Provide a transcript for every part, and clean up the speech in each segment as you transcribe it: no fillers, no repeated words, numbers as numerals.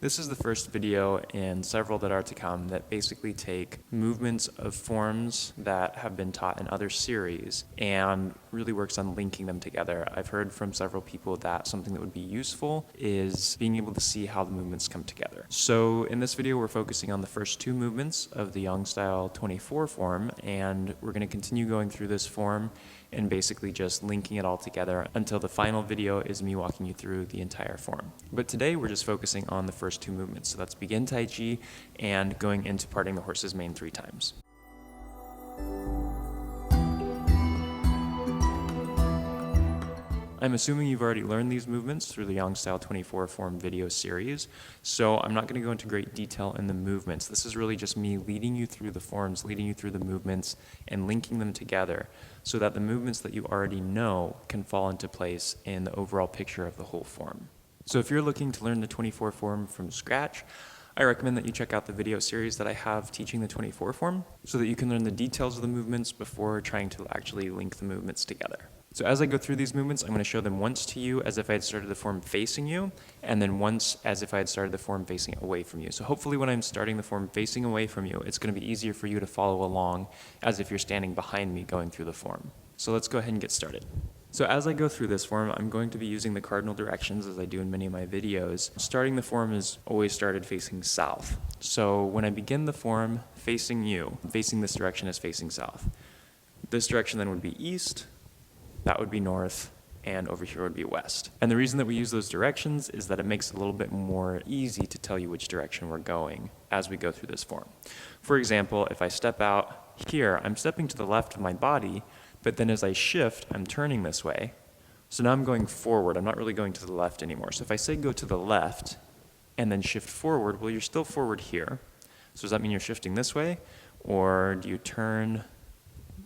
This is the first video in several that are to come that basically take movements of forms that have been taught in other series and really works on linking them together. I've heard from several people that something that would be useful is being able to see how the movements come together. So in this video, we're focusing on the first two movements of the Yang Style 24 form, and we're going to continue going through this form and basically just linking it all together until the final video is me walking you through the entire form. But today we're just focusing on the first two movements. So that's begin Tai Chi and going into parting the horse's mane 3 times. I'm assuming you've already learned these movements through the Yang Style 24 form video series, so I'm not going to go into great detail in the movements. This is really just me leading you through the forms, leading you through the movements, and linking them together so that the movements that you already know can fall into place in the overall picture of the whole form. So if you're looking to learn the 24 form from scratch, I recommend that you check out the video series that I have teaching the 24 form so that you can learn the details of the movements before trying to actually link the movements together. So as I go through these movements, I'm going to show them once to you as if I had started the form facing you, and then once as if I had started the form facing away from you. So hopefully when I'm starting the form facing away from you, it's going to be easier for you to follow along as if you're standing behind me going through the form. So let's go ahead and get started. So as I go through this form, I'm going to be using the cardinal directions as I do in many of my videos. Starting the form is always started facing south. So when I begin the form facing you, facing this direction is facing south. This direction then would be east, that would be north, and over here would be west. And the reason that we use those directions is that it makes it a little bit more easy to tell you which direction we're going as we go through this form. For example, if I step out here, I'm stepping to the left of my body, but then as I shift, I'm turning this way. So now I'm going forward. I'm not really going to the left anymore. So if I say go to the left and then shift forward, well, you're still forward here. So does that mean you're shifting this way? Or do you turn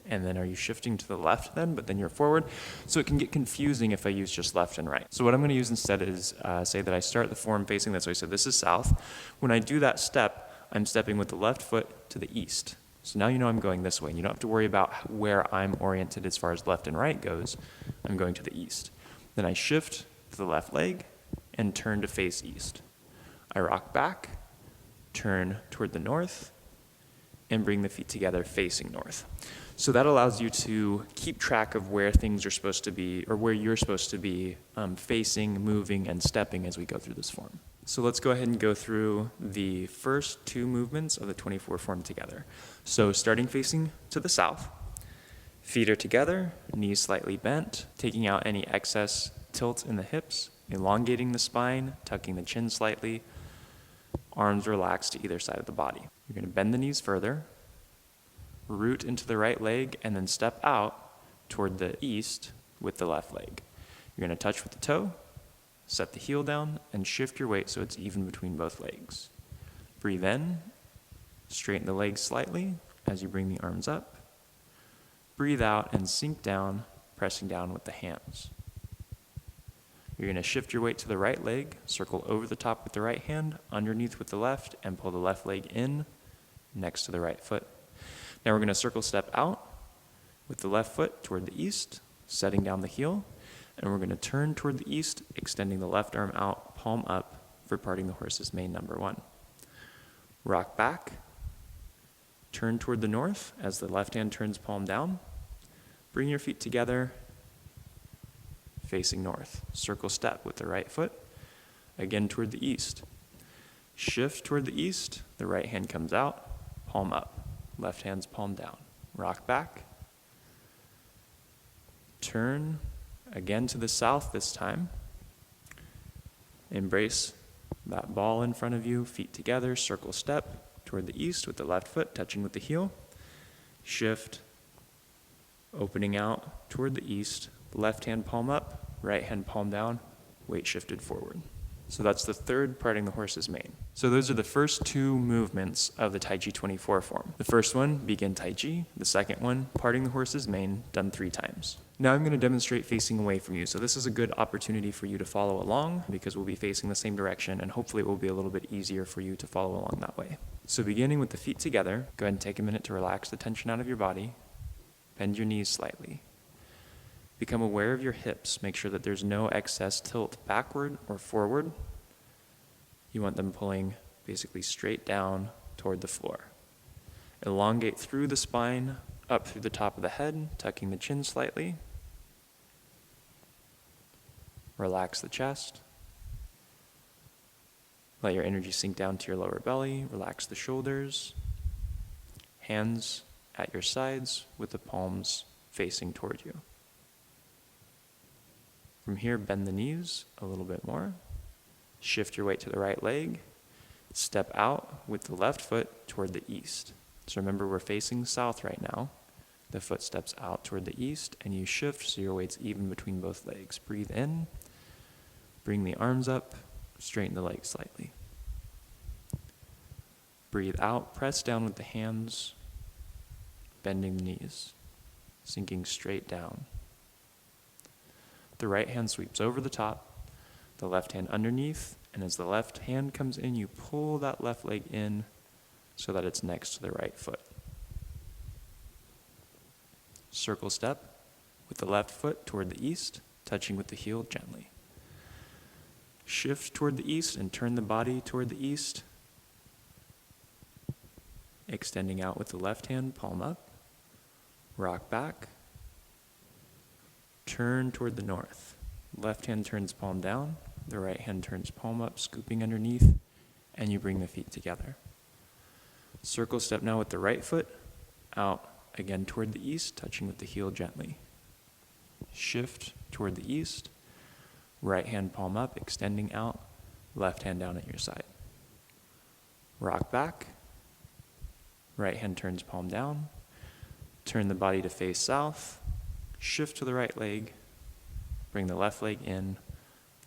and then are you shifting to the left then, but then you're forward? So it can get confusing if I use just left and right. So what I'm going to use instead is say that I start the form facing this way. So this is south. When I do that step, I'm stepping with the left foot to the east. So now you know I'm going this way, and you don't have to worry about where I'm oriented as far as left and right goes. I'm going to the east. Then I shift to the left leg and turn to face east. I rock back, turn toward the north, and bring the feet together facing north. So that allows you to keep track of where things are supposed to be, or where you're supposed to be facing, moving, and stepping as we go through this form. So let's go ahead and go through the first two movements of the 24 form together. So starting facing to the south, feet are together, knees slightly bent, taking out any excess tilt in the hips, elongating the spine, tucking the chin slightly, arms relaxed to either side of the body. You're going to bend the knees further, root into the right leg, and then step out toward the east with the left leg. You're going to touch with the toe, set the heel down, and shift your weight so it's even between both legs. Breathe in, straighten the legs slightly as you bring the arms up. Breathe out and sink down, pressing down with the hands. You're going to shift your weight to the right leg, circle over the top with the right hand, underneath with the left, and pull the left leg in next to the right foot. Now we're going to circle step out with the left foot toward the east, setting down the heel, and we're going to turn toward the east, extending the left arm out, palm up, for parting the horse's mane number 1. Rock back, turn toward the north as the left hand turns palm down. Bring your feet together, facing north. Circle step with the right foot, again toward the east. Shift toward the east, the right hand comes out, palm up. Left hand's palm down. Rock back. Turn again to the south this time. Embrace that ball in front of you, feet together, circle step toward the east with the left foot touching with the heel. Shift, opening out toward the east, left hand palm up, right hand palm down, weight shifted forward. So that's the third parting the horse's mane. So those are the first two movements of the Tai Chi 24 form. The first one, begin Tai Chi. The second one, parting the horse's mane, done 3 times. Now I'm going to demonstrate facing away from you. So this is a good opportunity for you to follow along because we'll be facing the same direction, and hopefully it will be a little bit easier for you to follow along that way. So beginning with the feet together, go ahead and take a minute to relax the tension out of your body. Bend your knees slightly. Become aware of your hips. Make sure that there's no excess tilt backward or forward. You want them pulling basically straight down toward the floor. Elongate through the spine, up through the top of the head, tucking the chin slightly. Relax the chest. Let your energy sink down to your lower belly. Relax the shoulders. Hands at your sides with the palms facing toward you. From here, bend the knees a little bit more. Shift your weight to the right leg. Step out with the left foot toward the east. So remember, we're facing south right now. The foot steps out toward the east, and you shift so your weight's even between both legs. Breathe in. Bring the arms up. Straighten the legs slightly. Breathe out. Press down with the hands, bending the knees, sinking straight down. The right hand sweeps over the top, the left hand underneath, and as the left hand comes in, you pull that left leg in so that it's next to the right foot. Circle step with the left foot toward the east, touching with the heel gently. Shift toward the east and turn the body toward the east, extending out with the left hand, palm up. Rock back. Turn toward the north. Left hand turns palm down. The right hand turns palm up, scooping underneath, and you bring the feet together. Circle step now with the right foot, out again toward the east, touching with the heel gently. Shift toward the east. Right hand palm up, extending out. Left hand down at your side. Rock back. Right hand turns palm down. Turn the body to face south. Shift to the right leg. Bring the left leg in.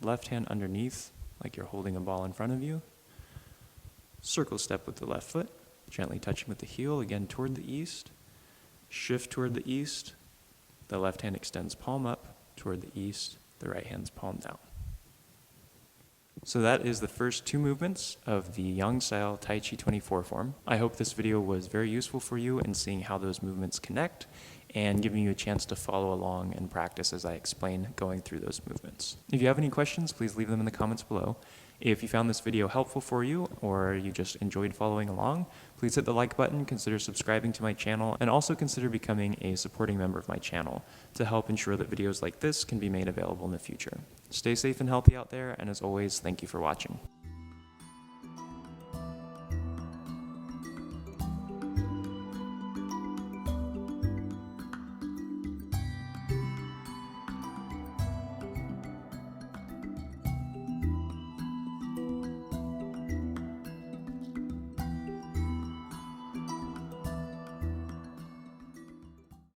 Left hand underneath, like you're holding a ball in front of you. Circle step with the left foot, gently touching with the heel, again toward the east. Shift toward the east. The left hand extends palm up toward the east. The right hand's palm down. So that is the first two movements of the Yang style Tai Chi 24 form. I hope this video was very useful for you in seeing how those movements connect and giving you a chance to follow along and practice as I explain going through those movements. If you have any questions, please leave them in the comments below. If you found this video helpful for you or you just enjoyed following along, please hit the like button, consider subscribing to my channel, and also consider becoming a supporting member of my channel to help ensure that videos like this can be made available in the future. Stay safe and healthy out there, and as always, thank you for watching.